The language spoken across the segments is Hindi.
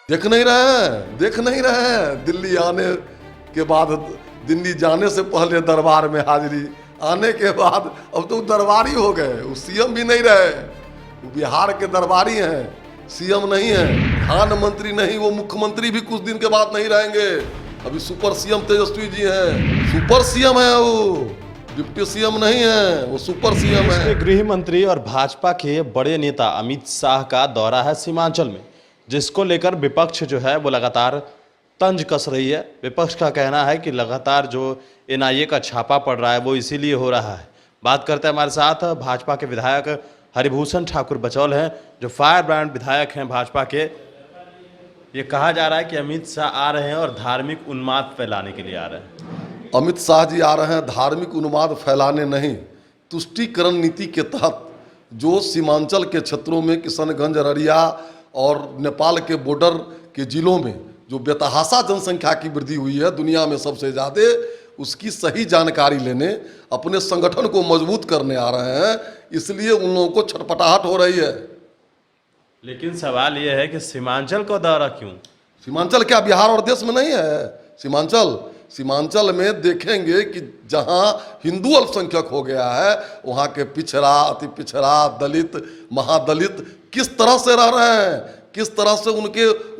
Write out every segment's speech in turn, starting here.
देख नहीं रहे हैं दिल्ली आने के बाद, दिल्ली जाने से पहले दरबार में हाजिरी, आने के बाद अब तो दरबारी हो गए। वो सीएम भी नहीं रहे, वो बिहार के दरबारी हैं, सीएम नहीं है। प्रधानमंत्री नहीं, वो मुख्यमंत्री भी कुछ दिन के बाद नहीं रहेंगे। अभी सुपर सीएम तेजस्वी जी हैं, सुपर सीएम है वो, डिप्टी सीएम नहीं है, वो सुपर सीएम है। गृह मंत्री और भाजपा के बड़े नेता अमित शाह का दौरा है सीमांचल में, जिसको लेकर विपक्ष जो है वो लगातार तंज कस रही है। विपक्ष का कहना है कि लगातार जो एनआईए का छापा पड़ रहा है वो इसीलिए हो रहा है। बात करते हैं हमारे साथ भाजपा के विधायक हरिभूषण ठाकुर बचौल हैं, जो फायर ब्रांड विधायक हैं भाजपा के। ये कहा जा रहा है कि अमित शाह आ रहे हैं और धार्मिक उन्माद फैलाने के लिए आ रहे हैं। अमित शाह जी आ रहे हैं धार्मिक उन्माद फैलाने नहीं, तुष्टीकरण नीति के तहत जो सीमांचल के क्षेत्रों में किशनगंज, अररिया और नेपाल के बॉर्डर के जिलों में जो बेतहाशा जनसंख्या की वृद्धि हुई है दुनिया में सबसे ज़्यादा, उसकी सही जानकारी लेने, अपने संगठन को मजबूत करने आ रहे हैं। इसलिए उन लोगों को छटपटाहट हो रही है। लेकिन सवाल यह है कि सीमांचल का दौरा क्यों? सीमांचल क्या बिहार और देश में नहीं है? सीमांचल में देखेंगे कि जहां हिंदू अल्पसंख्यक हो गया है, वहां के पिछड़ा, अति पिछड़ा, दलित, महादलित किस तरह से रह रहे हैं, किस तरह से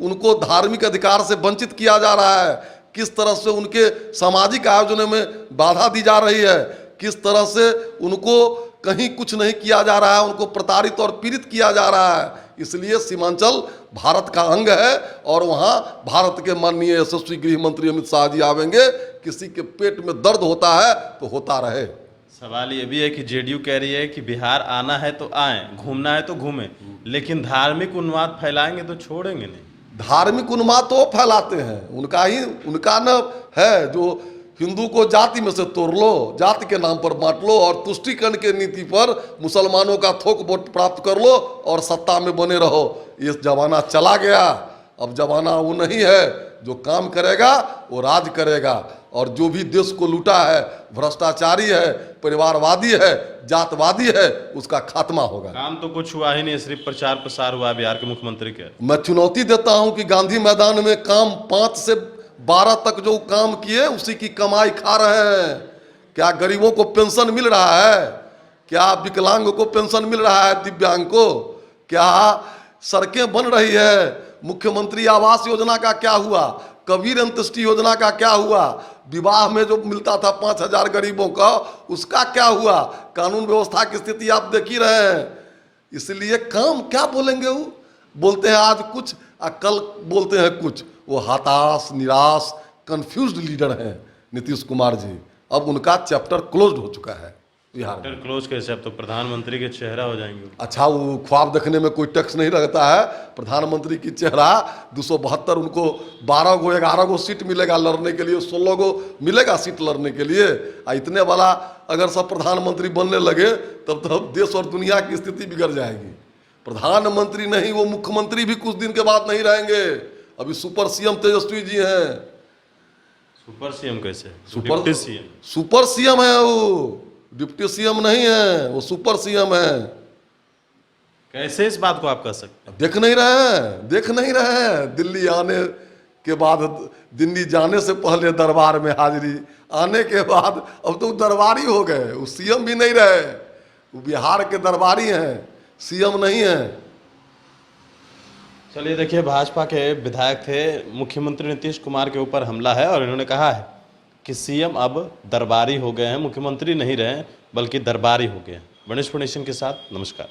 उनको धार्मिक अधिकार से वंचित किया जा रहा है, किस तरह से उनके सामाजिक आयोजनों में बाधा दी जा रही है, किस तरह से उनको कहीं कुछ नहीं किया जा रहा है, उनको प्रताड़ित और पीड़ित किया जा रहा है। इसलिए सीमांचल भारत का अंग है और वहाँ भारत के माननीय यशस्वी गृह मंत्री अमित शाह जी आवेंगे। किसी के पेट में दर्द होता है तो होता रहे। सवाल ये भी है कि जेडीयू कह रही है कि बिहार आना है तो आएं, घूमना है तो घूमें, लेकिन धार्मिक उन्माद फैलाएंगे तो छोड़ेंगे नहीं। धार्मिक उन्माद तो फैलाते हैं, उनका न है जो हिंदू को जाति में से तोड़ लो, जाति के नाम पर बांट लो और तुष्टीकरण के नीति पर मुसलमानों का थोक वोट प्राप्त कर लो और सत्ता में बने रहो। ये जमाना चला गया, अब जमाना वो नहीं है। जो काम करेगा वो राज करेगा, और जो भी देश को लूटा है, भ्रष्टाचारी है, परिवारवादी है, जातवादी है, उसका खात्मा होगा। काम तो कुछ हुआ ही नहीं, सिर्फ प्रचार प्रसार हुआ बिहार के मुख्यमंत्री के। मैं चुनौती देता हूं कि गांधी मैदान में काम 5 से 12 तक जो काम किए उसी की कमाई खा रहे हैं। क्या गरीबों को पेंशन मिल रहा है? क्या विकलांग को पेंशन मिल रहा है? दिव्यांग को? क्या सड़कें बन रही है? मुख्यमंत्री आवास योजना का क्या हुआ? कबीर अंत्येष्टि योजना का क्या हुआ? विवाह में जो मिलता था 5,000 गरीबों का, उसका क्या हुआ? कानून व्यवस्था की स्थिति आप देख ही रहे हैं। इसलिए काम क्या बोलेंगे? वो बोलते हैं आज कुछ और कल बोलते हैं कुछ। वो हताश, निराश, कंफ्यूज्ड लीडर हैं नीतीश कुमार जी। अब उनका चैप्टर क्लोज्ड हो चुका है बिहार में। चैप्टर क्लोज कैसे? अब तो प्रधानमंत्री के चेहरा हो जाएंगे। अच्छा, वो ख्वाब देखने में कोई टैक्स नहीं लगता है। प्रधानमंत्री की चेहरा 272, उनको 12 गो 11 गो सीट मिलेगा लड़ने के लिए, 16 गो मिलेगा सीट लड़ने के लिए। इतने वाला अगर सब प्रधानमंत्री बनने लगे तब तो देश और दुनिया की स्थिति बिगड़ जाएगी। प्रधानमंत्री नहीं, वो मुख्यमंत्री भी कुछ दिन के बाद नहीं रहेंगे। अभी सुपर सीएम तेजस्वी जी हैं। सुपर सीएम कैसे? सुपर सीएम है वो, डिप्टी सीएम नहीं है, वो सुपर सीएम है। कैसे इस बात को आप कह सकते हैं? देख नहीं रहे हैं दिल्ली आने के बाद, दिल्ली जाने से पहले दरबार में हाजिरी, आने के बाद अब तो दरबारी हो गए। वो सीएम भी नहीं रहे, वो बिहार के दरबारी हैं, सीएम नहीं है। चलिए देखिए, भाजपा के विधायक थे, मुख्यमंत्री नीतीश कुमार के ऊपर हमला है और इन्होंने कहा है कि सीएम अब दरबारी हो गए हैं, मुख्यमंत्री नहीं रहे बल्कि दरबारी हो गए हैं। वनिष्ठ नेशन के साथ नमस्कार।